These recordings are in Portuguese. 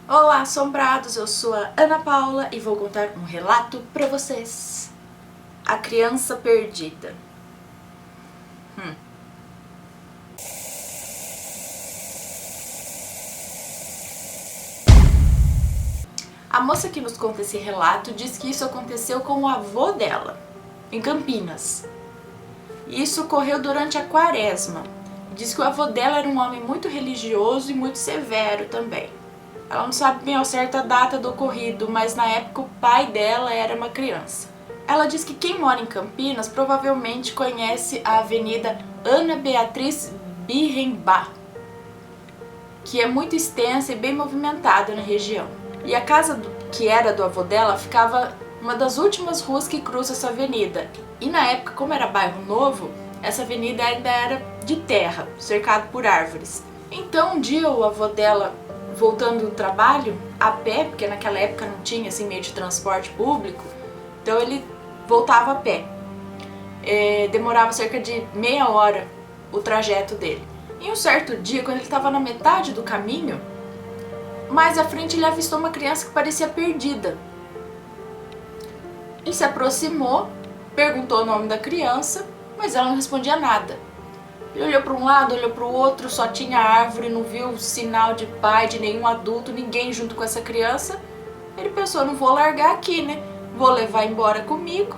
Olá, assombrados! Eu sou a Ana Paula e vou contar um relato pra vocês. A criança perdida. A moça que nos conta esse relato diz que isso aconteceu com o avô dela, em Campinas. E isso ocorreu durante a Quaresma. Diz que o avô dela era um homem muito religioso e muito severo também. Ela não sabe bem ao certo a data do ocorrido, mas na época o pai dela era uma criança. Ela diz que quem mora em Campinas provavelmente conhece a Avenida Ana Beatriz Birrembá, que é muito extensa e bem movimentada na região. E a casa que era do avô dela ficava uma das últimas ruas que cruza essa avenida. E na época, como era bairro novo, essa avenida ainda era de terra, cercado por árvores. Então um dia o avô dela, voltando do trabalho, a pé, porque naquela época não tinha assim, meio de transporte público, então ele voltava a pé. Demorava cerca de meia hora o trajeto dele. E um certo dia, quando ele estava na metade do caminho, mais à frente ele avistou uma criança que parecia perdida. Ele se aproximou, perguntou o nome da criança, mas ela não respondia nada. Ele olhou para um lado, olhou para o outro, só tinha árvore, não viu sinal de pai, de nenhum adulto, ninguém junto com essa criança. Ele pensou, não vou largar aqui, né? Vou levar embora comigo.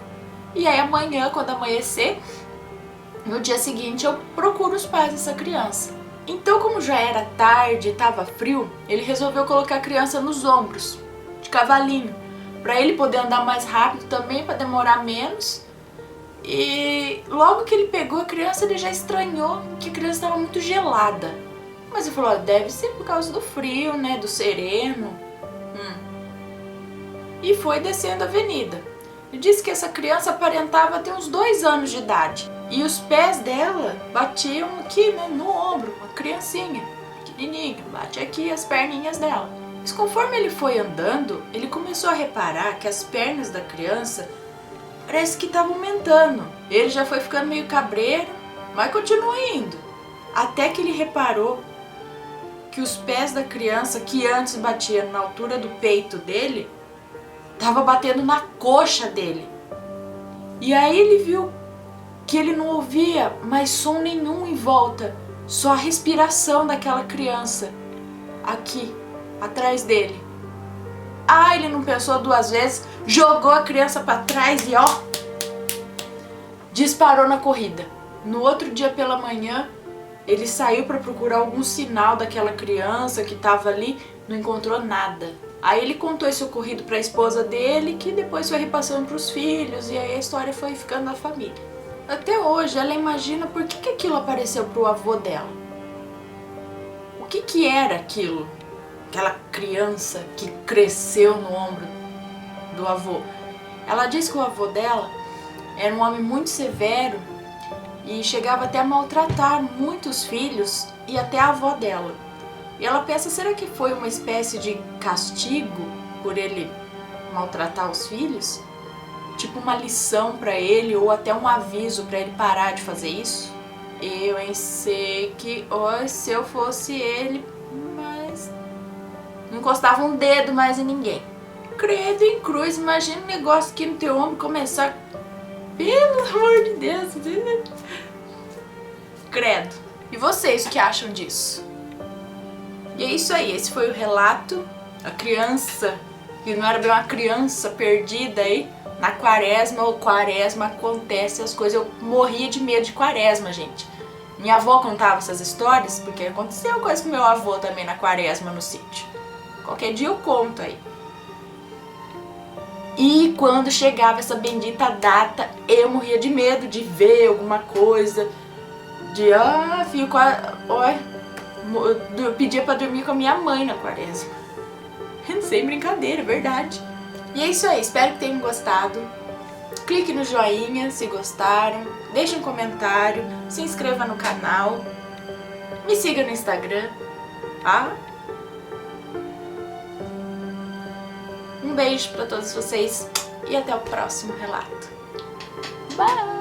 E aí amanhã, quando amanhecer, no dia seguinte eu procuro os pais dessa criança. Então, como já era tarde e estava frio, ele resolveu colocar a criança nos ombros, de cavalinho, para ele poder andar mais rápido também, para demorar menos. E logo que ele pegou a criança, ele já estranhou que a criança estava muito gelada. Mas ele falou, deve ser por causa do frio, né, do sereno. E foi descendo a avenida. Ele disse que essa criança aparentava ter uns 2 anos de idade. E os pés dela batiam aqui, né, no ombro, uma criancinha, pequenininha, bate aqui as perninhas dela. Mas conforme ele foi andando, ele começou a reparar que as pernas da criança parece que estavam aumentando. Ele já foi ficando meio cabreiro, mas continuou indo. Até que ele reparou que os pés da criança, que antes batiam na altura do peito dele, estavam batendo na coxa dele. E aí ele viu que ele não ouvia mais som nenhum em volta, só a respiração daquela criança aqui, atrás dele. Ele não pensou 2 vezes, jogou a criança para trás e disparou na corrida. No outro dia pela manhã, ele saiu para procurar algum sinal daquela criança que estava ali, não encontrou nada. Aí ele contou esse ocorrido para a esposa dele, que depois foi repassando para os filhos, e aí a história foi ficando na família. Até hoje ela imagina por que aquilo apareceu para o avô dela. O que era aquilo? Aquela criança que cresceu no ombro do avô. Ela diz que o avô dela era um homem muito severo e chegava até a maltratar muitos filhos e até a avó dela. E ela pensa, será que foi uma espécie de castigo por ele maltratar os filhos? Tipo uma lição pra ele ou até um aviso pra ele parar de fazer isso? Eu sei que, se eu fosse ele, mas não encostava um dedo mais em ninguém. Credo em cruz, imagina um negócio aqui no teu ombro começar... Pelo amor de Deus. Credo. E vocês, o que acham disso? E é isso aí, esse foi o relato. A criança, que não era bem uma criança perdida aí, na Quaresma ou Quaresma acontece as coisas. Eu morria de medo de Quaresma, gente. Minha avó contava essas histórias, porque aconteceu coisa com meu avô também na Quaresma no sítio. Qualquer dia eu conto aí. E quando chegava essa bendita data, eu morria de medo de ver alguma coisa. Eu pedia pra dormir com a minha mãe na Quaresma. Sem brincadeira, é verdade. E é isso aí, espero que tenham gostado. Clique no joinha se gostaram, deixe um comentário, se inscreva no canal, me siga no Instagram, tá? Um beijo pra todos vocês e até o próximo relato. Bye!